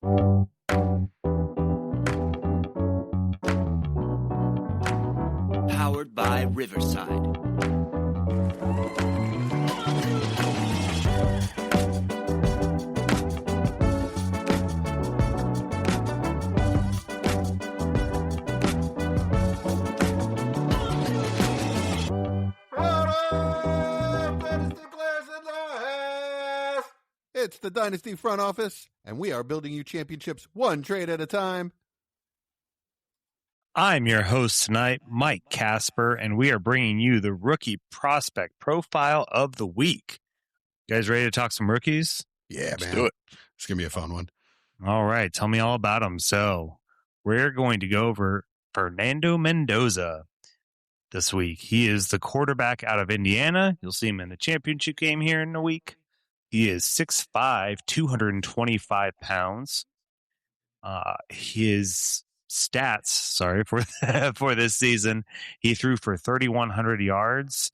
Powered by Riverside. It's the Dynasty front office, and we are building you championships one trade at a time. I'm your host tonight, Mike Casper, and we are bringing you the rookie prospect profile of the week. You guys ready to talk some rookies? Yeah, Let's man. do it. It's going to be a fun one. All right, tell me all about them. So we're going to go over Fernando Mendoza this week. He is the quarterback out of Indiana. You'll see him in the championship game here in a week. He is 6'5", 225 pounds. His stats, for this season, he threw for 3,100 yards,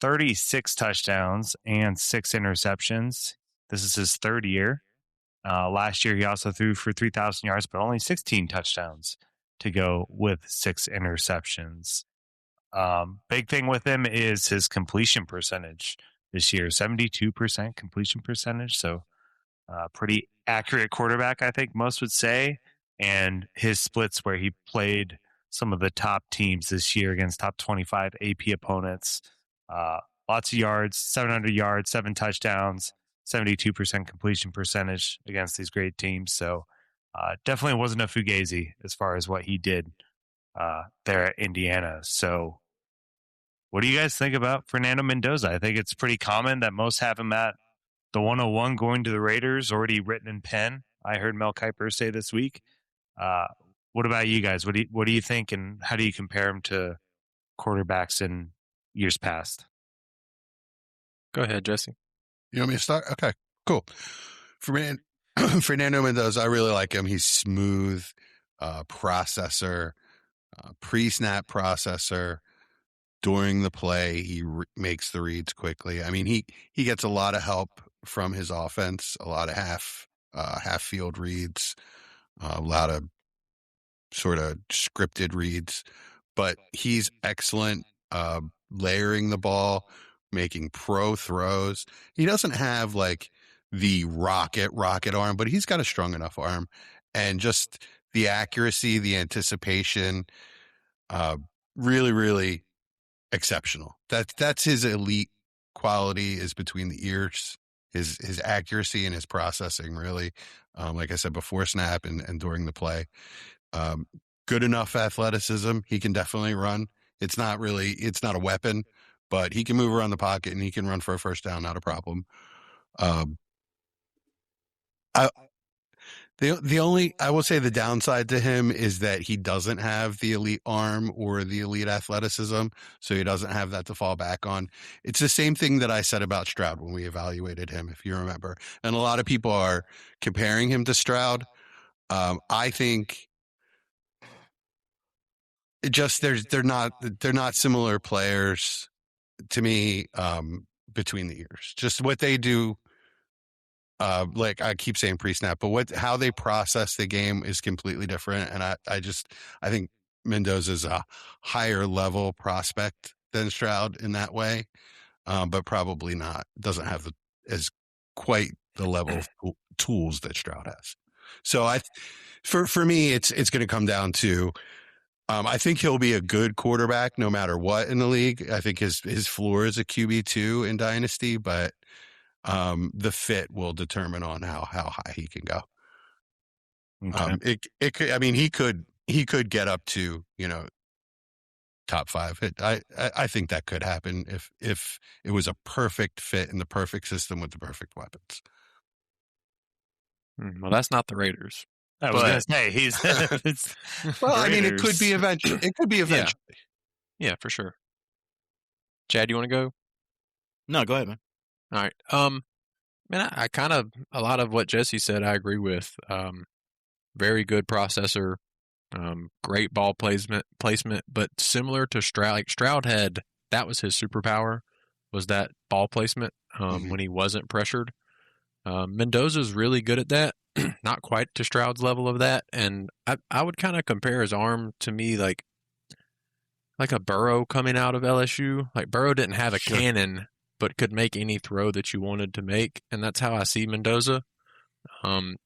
36 touchdowns, and 6 interceptions. This is his third year. Last year, he also threw for 3,000 yards, but only 16 touchdowns to go with 6 interceptions. Big thing with him is his completion percentage this year, 72% completion percentage. So pretty accurate quarterback, I think most would say. And his splits where he played some of the top teams this year against top 25 AP opponents. Lots of yards, 700 yards, 7 touchdowns, 72% completion percentage against these great teams. So definitely wasn't a fugazi as far as what he did there at Indiana. So what do you guys think about Fernando Mendoza? I think it's pretty common that most have him at the 101 going to the Raiders, already written in pen. I heard Mel Kiper say this week. What about you guys? What do you think, and how do you compare him to quarterbacks in years past? Go ahead, Jesse. You want me to start? Okay, cool. Fernando Mendoza, I really like him. He's smooth, processor, pre-snap processor. During the play, he makes the reads quickly. I mean, he gets a lot of help from his offense, a lot of half field reads, a lot of sort of scripted reads, but he's excellent layering the ball, making pro throws. He doesn't have like the rocket arm, but he's got a strong enough arm, and just the accuracy, the anticipation, really, really exceptional. That's his elite quality, is between the ears, his accuracy and his processing, really. Like I said, before snap and during the play. Good enough athleticism. He can definitely run. It's not a weapon, but he can move around the pocket and he can run for a first down, not a problem. I will say the downside to him is that he doesn't have the elite arm or the elite athleticism, so he doesn't have that to fall back on. It's the same thing that I said about Stroud when we evaluated him, if you remember. And a lot of people are comparing him to Stroud. I think they're not similar players to me, between the ears. Just what they do. Like I keep saying pre-snap, but how they process the game is completely different. And I think Mendoza's a higher level prospect than Stroud in that way, but probably doesn't have as quite the level of tools that Stroud has. So for me, it's going to come down to, I think he'll be a good quarterback no matter what in the league. I think his floor is a QB2 in Dynasty, but the fit will determine on how high he can go. Okay. It could, I mean, he could get up to, top 5. I think that could happen if it was a perfect fit in the perfect system with the perfect weapons. Well, that's not the Raiders. I was going to say well, I mean, it could be eventually. It could be eventually. Yeah, for sure. Chad, you want to go? No, go ahead, man. All right. Man, I kind of, a lot of what Jesse said, I agree with. Very good processor, great ball placement, but similar to Stroud. Like Stroud that was his superpower, was that ball placement when he wasn't pressured. Mendoza's really good at that. not quite to Stroud's level of that. And I would kind of compare his arm to me like a Burrow coming out of LSU. Like Burrow didn't have a cannon, but could make any throw that you wanted to make, and that's how I see Mendoza.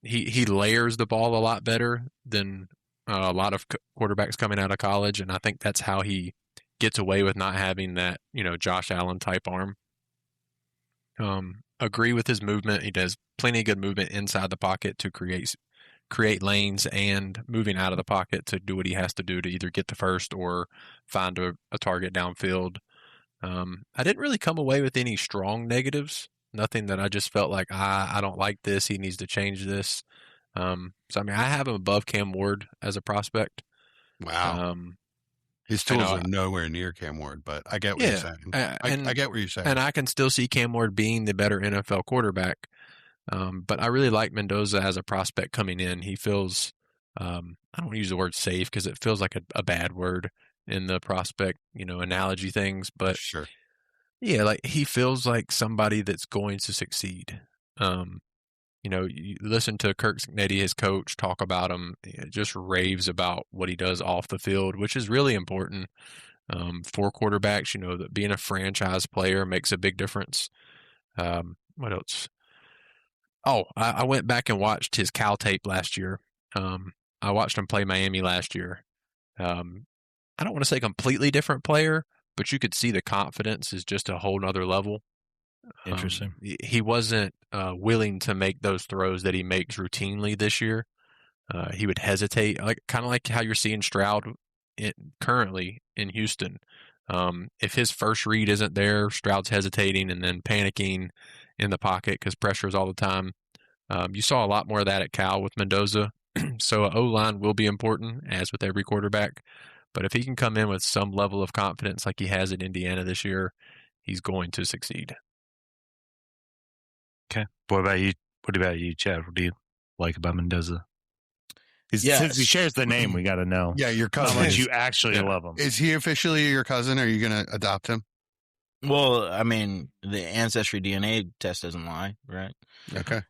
He layers the ball a lot better than a lot of quarterbacks coming out of college, and I think that's how he gets away with not having that, Josh Allen type arm. Agree with his movement. He does plenty of good movement inside the pocket to create lanes, and moving out of the pocket to do what he has to do to either get the first or find a target downfield. I didn't really come away with any strong negatives. Nothing that I just felt like, I don't like this. He needs to change this. I have him above Cam Ward as a prospect. Wow. His tools are nowhere near Cam Ward, but I get what you're saying. I get what you're saying. And I can still see Cam Ward being the better NFL quarterback. But I really like Mendoza as a prospect coming in. He feels, I don't want to use the word safe because it feels like a bad word in the prospect, analogy things. But sure. Yeah, like he feels like somebody that's going to succeed. You listen to Kirk Cignetti, his coach, talk about him, just raves about what he does off the field, which is really important for quarterbacks. That being a franchise player makes a big difference. What else? Oh, I went back and watched his Cal tape last year. I watched him play Miami last year. I don't want to say completely different player, but you could see the confidence is just a whole nother level. Interesting. He wasn't willing to make those throws that he makes routinely this year. He would hesitate, kind of like how you're seeing Stroud currently in Houston. If his first read isn't there, Stroud's hesitating and then panicking in the pocket because pressure is all the time. You saw a lot more of that at Cal with Mendoza. So O-line will be important, as with every quarterback. But if he can come in with some level of confidence like he has at Indiana this year, he's going to succeed. Okay. What about you, Chad? What do you like about Mendoza? Since he shares the name, we got to know. Yeah, your cousin. How much you actually love him. Is he officially your cousin? Or are you going to adopt him? Well, I mean, the ancestry DNA test doesn't lie, right? Okay.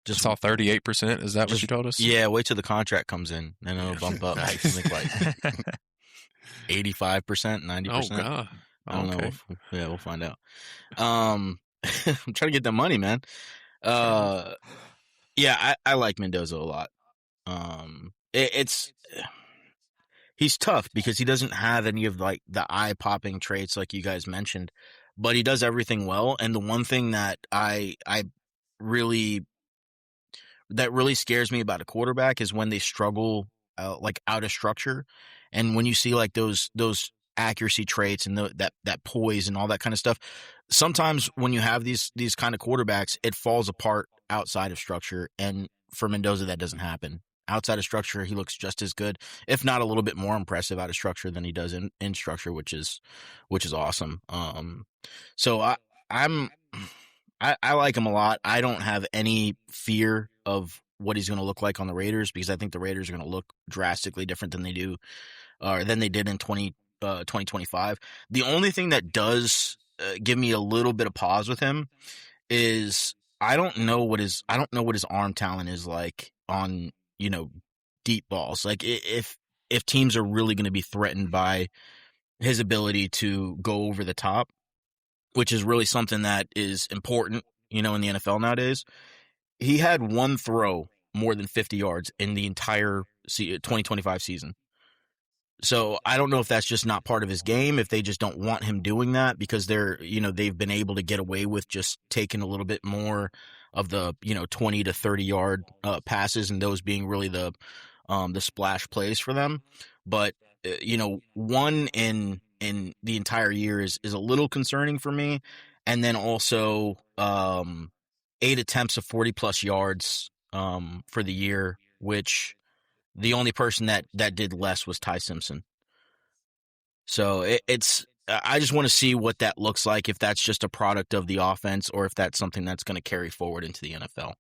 Just saw 38%. Is that what you told us? Yeah, wait till the contract comes in, and it'll bump up. I think like 85%, 90%. Oh God! I don't know. We'll find out. I'm trying to get the money, man. Yeah, I like Mendoza a lot. He's tough because he doesn't have any of like the eye-popping traits like you guys mentioned, but he does everything well. And the one thing that really scares me about a quarterback is when they struggle like out of structure, and when you see like those accuracy traits and that poise and all that kind of stuff. Sometimes when you have these kind of quarterbacks, it falls apart outside of structure, and for Mendoza that doesn't happen. Outside of structure, he looks just as good, if not a little bit more impressive out of structure than he does in structure, which is awesome. So I like him a lot. I don't have any fear of what he's going to look like on the Raiders, because I think the Raiders are going to look drastically different than they did in 2025. The only thing that does give me a little bit of pause with him is I don't know what his arm talent is like on, deep balls. Like if teams are really going to be threatened by his ability to go over the top, which is really something that is important, in the NFL nowadays. He had one throw more than 50 yards in the entire 2025 season. So I don't know if that's just not part of his game, if they just don't want him doing that because they've been able to get away with just taking a little bit more of the, 20 to 30 yard passes, and those being really the splash plays for them. But, one in the entire year is a little concerning for me. And then also 8 attempts of 40 plus yards for the year, which the only person that did less was Ty Simpson. So I just want to see what that looks like, if that's just a product of the offense or if that's something that's going to carry forward into the NFL.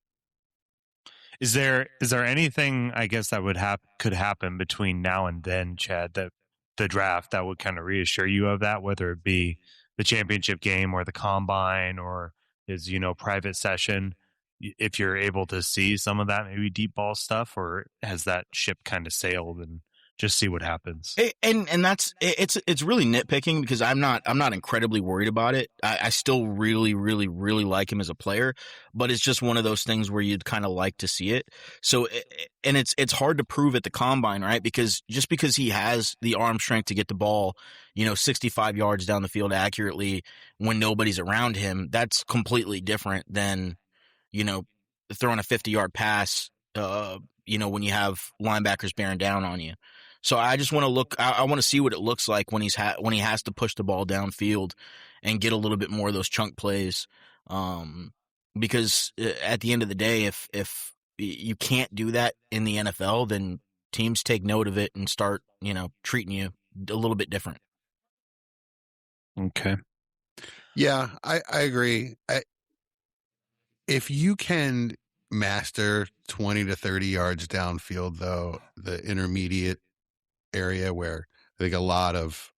Is there anything, I guess, that could happen between now and then, Chad, that the draft that would kind of reassure you of that, whether it be the championship game or the combine or his, private session? if you're able to see some of that maybe deep ball stuff, or has that ship kind of sailed and just see what happens? And that's it's really nitpicking because I'm not incredibly worried about it. I still really like him as a player, but it's just one of those things where you'd kind of like to see it. So and it's hard to prove at the combine, right? Because just because he has the arm strength to get the ball, 65 yards down the field accurately when nobody's around him, that's completely different than throwing a 50-yard pass, when you have linebackers bearing down on you. So I just want to look. I want to see what it looks like when when he has to push the ball downfield and get a little bit more of those chunk plays. Because at the end of the day, if you can't do that in the NFL, then teams take note of it and start treating you a little bit different. Okay. Yeah, I agree. If you can master 20 to 30 yards downfield, though, the intermediate area where I think a lot of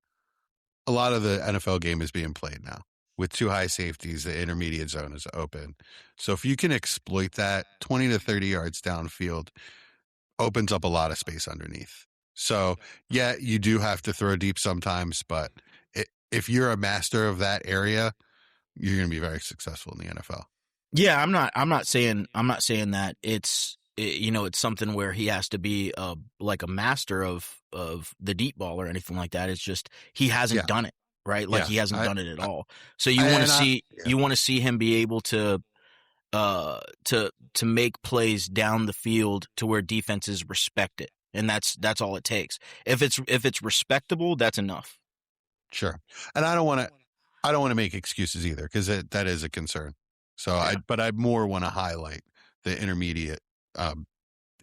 the NFL game is being played now with two high safeties, the intermediate zone is open. So if you can exploit that, 20 to 30 yards downfield opens up a lot of space underneath. So yeah, you do have to throw deep sometimes, but if you're a master of that area, you're going to be very successful in the NFL. Yeah, I'm not saying that it's something where he has to be like a master of the deep ball or anything like that. It's just he hasn't done it, right? Like he hasn't done it at all. So you want to see him be able to make plays down the field to where defenses respect it, and that's all it takes. If it's respectable, that's enough. Sure, and I don't want to make excuses either because that is a concern. So but I more want to highlight the intermediate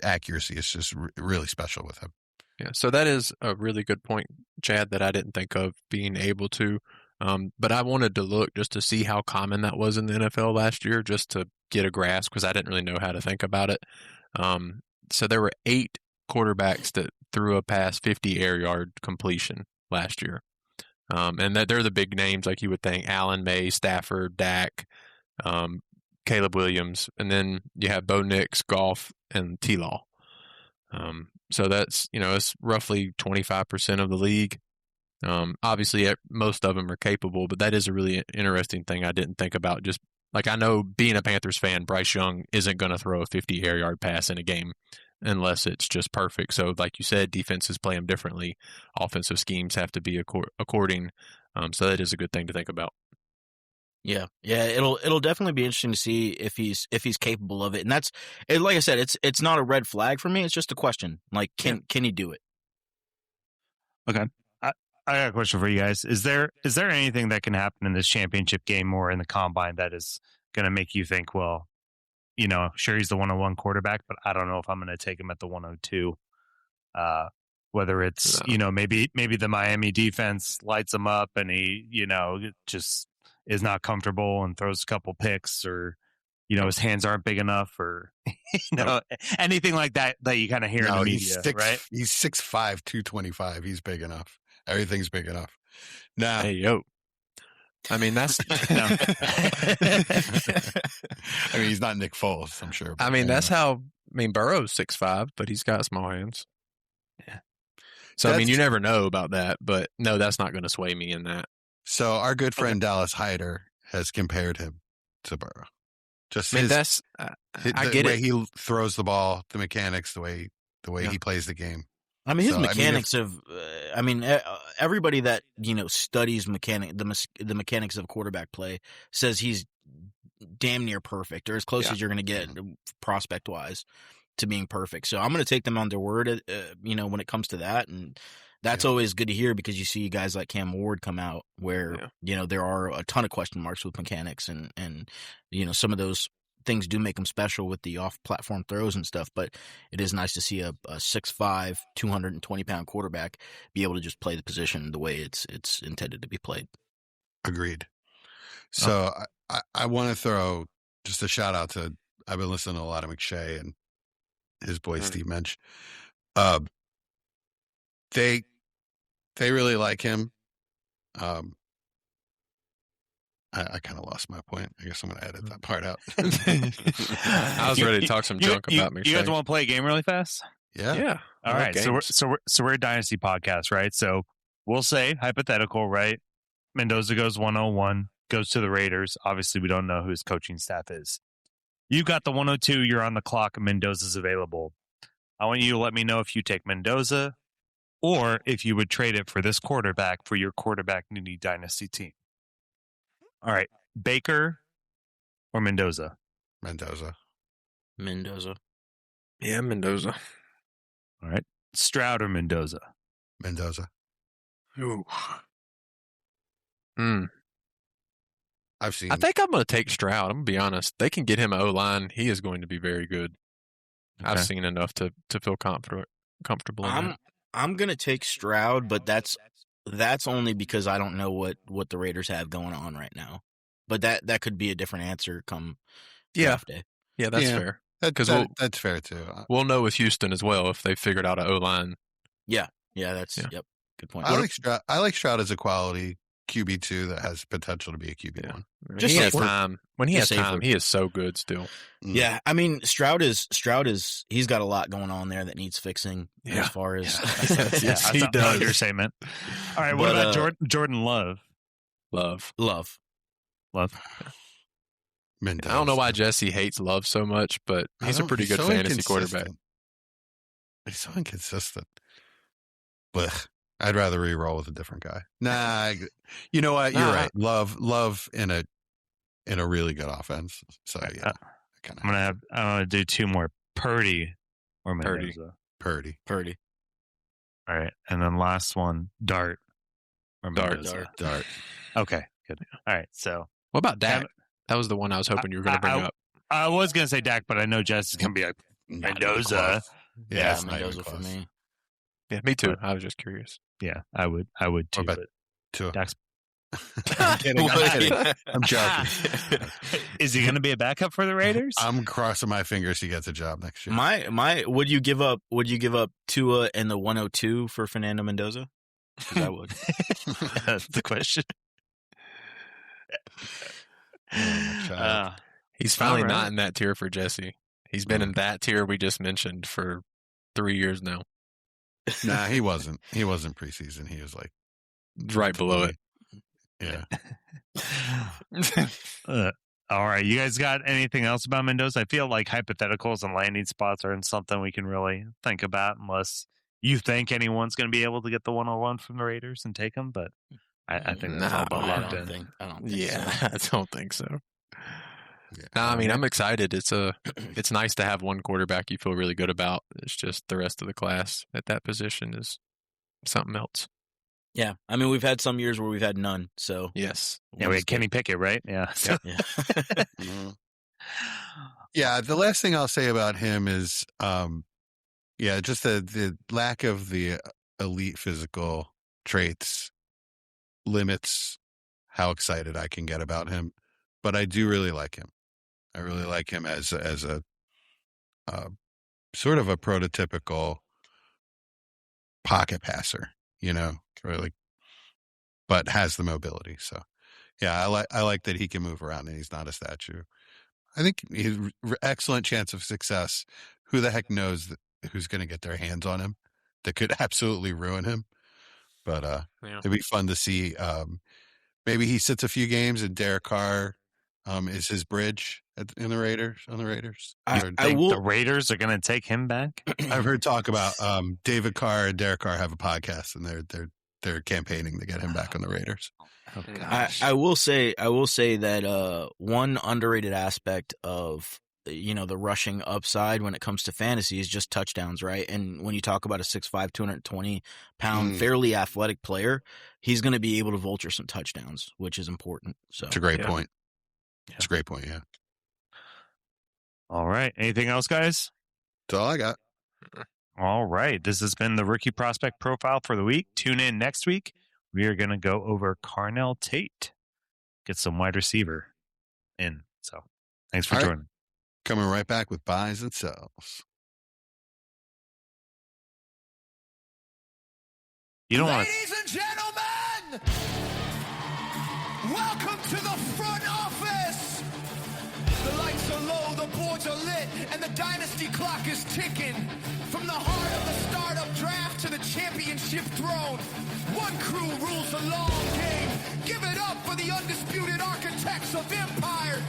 accuracy. It's just really special with him. Yeah, so that is a really good point, Chad, that I didn't think of being able to. But I wanted to look just to see how common that was in the NFL last year, just to get a grasp, because I didn't really know how to think about it. So there were 8 quarterbacks that threw a pass 50 air yard completion last year. And that they're the big names, like you would think: Allen, May, Stafford, Dak, Caleb Williams, and then you have Bo Nix, Goff, and T-Law. So that's, it's roughly 25% of the league. Obviously, most of them are capable, but that is a really interesting thing I didn't think about. Just like, I know, being a Panthers fan, Bryce Young isn't going to throw a 50 air yard pass in a game unless it's just perfect. So like you said, defenses play them differently. Offensive schemes have to be according. So that is a good thing to think about. Yeah. It'll definitely be interesting to see if he's capable of it. And that's, like I said, it's not a red flag for me. It's just a question. Like, can he do it? Okay. I got a question for you guys. Is there anything that can happen in this championship game or in the combine that is going to make you think, well, sure, he's the 101 quarterback, but I don't know if I'm going to take him at the 102. Whether it's, maybe the Miami defense lights him up and he, just is not comfortable and throws a couple picks, or, his hands aren't big enough, or, anything like that you kind of hear in the media, right? He's 6'5", 225. He's big enough. Everything's big enough. Nah. Hey, yo. I mean, that's. I mean, he's not Nick Foles, I'm sure. I mean, that's how. Burrow's 6'5", but he's got small hands. Yeah. So, you never know about that, but no, that's not going to sway me in that. So, our good friend Dallas Hyder has compared him to Burrow. Just I get way it. He throws the ball, the mechanics, the way he plays the game. I mean, his mechanics everybody that studies the mechanics of quarterback play says he's damn near perfect, or as close as you're going to get prospect wise to being perfect. So I'm going to take them on their word, when it comes to that, and that's always good to hear, because you see guys like Cam Ward come out where there are a ton of question marks with mechanics, and some of those things do make him special with the off-platform throws and stuff, but it is nice to see a 6'5", 220-pound quarterback be able to just play the position the way it's intended to be played. Agreed. So I want to throw just a shout out to, I've been listening to a lot of McShay and his boy Steve Mensch. They really like him. I kind of lost my point. I guess I'm going to edit that part out. I was ready to talk some junk about McShay. You guys want to play a game really fast? Yeah. All right. So we're a Dynasty podcast, right? So we'll say hypothetical, right? Mendoza goes 101, goes to the Raiders. Obviously, we don't know who his coaching staff is. You got the 102. You're on the clock, and Mendoza's available. I want you to let me know if you take Mendoza or if you would trade it for this quarterback for your quarterback needy Dynasty team. All right. Baker or Mendoza? Mendoza. Yeah, Mendoza. All right. Stroud or Mendoza? Mendoza. Ooh. I've seen. I think I'm going to take Stroud. I'm going to be honest. They can get him an O-line. He is going to be very good. Okay. I've seen enough to feel comfortable in that. I'm going to take Stroud, but that's only because I don't know what the Raiders have going on right now. But that could be a different answer come draft day. Yeah, that's fair. That's fair too. We'll know with Houston as well if they figured out an O-line. Yep, good point. I like Stroud as a quality QB2 that has potential to be a QB1. Just he has safer. time. When he has time, he is so good still. Yeah, I mean Stroud is he's got a lot going on there that needs fixing as far as yes, I he know does. what you're saying, man. All right, what about Jordan Love? Love. Mendoza. I don't know why Jesse hates Love so much, but he's a pretty good fantasy quarterback. He's so inconsistent. But I'd rather re-roll with a different guy. Nah, you know what? You're right. Love in a really good offense. So yeah, I'm gonna do two more. Purdy or Mendoza? Purdy. All right, and then last one, Dart or Mendoza? Dart. Okay, good. All right, so what about Dak? That was the one I was hoping you were going to bring up. I was going to say Dak, but I know Jess is going to be like Mendoza. Yeah, Mendoza for me. Yeah, me too. I was just curious. Yeah, I would too. But two. Dak's. I'm kidding. I'm joking. Is he going to be a backup for the Raiders? I'm crossing my fingers he gets a job next year. Would you give up Tua and the 102 for Fernando Mendoza? Because I would. That's the question. He's finally not in that tier for Jesse. He's been in that tier we just mentioned for 3 years now. Nah, he wasn't. He wasn't preseason. He was like right below it. Yeah. All right. You guys got anything else about Mendoza? I feel like hypotheticals and landing spots aren't something we can really think about unless you think anyone's going to be able to get the 101 from the Raiders and take them. But I think that's all about locked in. I don't think Yeah, so. I don't think so. Yeah. No, I mean, I'm excited. It's nice to have one quarterback you feel really good about. It's just the rest of the class at that position is something else. Yeah, I mean, we've had some years where we've had none. So yes, yeah, we had Kenny Pickett, right? Yeah. So. Yeah. The last thing I'll say about him is, just the lack of the elite physical traits limits how excited I can get about him. But I do really like him. I really like him as a sort of a prototypical pocket passer, really, but has the mobility. So, yeah, I like that he can move around and he's not a statue. I think he's excellent chance of success. Who the heck knows who's going to get their hands on him that could absolutely ruin him? But it'd be fun to see. Maybe he sits a few games and Derek Carr is his bridge on the Raiders. I think the Raiders are going to take him back. I've heard talk about David Carr and Derek Carr have a podcast, and they're campaigning to get him back on the Raiders. Oh, gosh. I will say that one underrated aspect of the rushing upside when it comes to fantasy is just touchdowns, right? And when you talk about a 6'5", 220-pound, fairly athletic player, he's going to be able to vulture some touchdowns, which is important. So it's a great point. It's a great point, yeah. All right. Anything else, guys? That's all I got. All right. This has been the Rookie Prospect Profile for the week. Tune in next week. We are going to go over Carnell Tate. Get some wide receiver in. So thanks for joining. Coming right back with buys and sells. You don't want to. Ladies and gentlemen, Welcome to the front office! The lights are low, the boards are lit, and the Dynasty clock is ticking. From the heart of the startup draft to the championship throne, one crew rules the long game. Give it up for the undisputed architects of empire.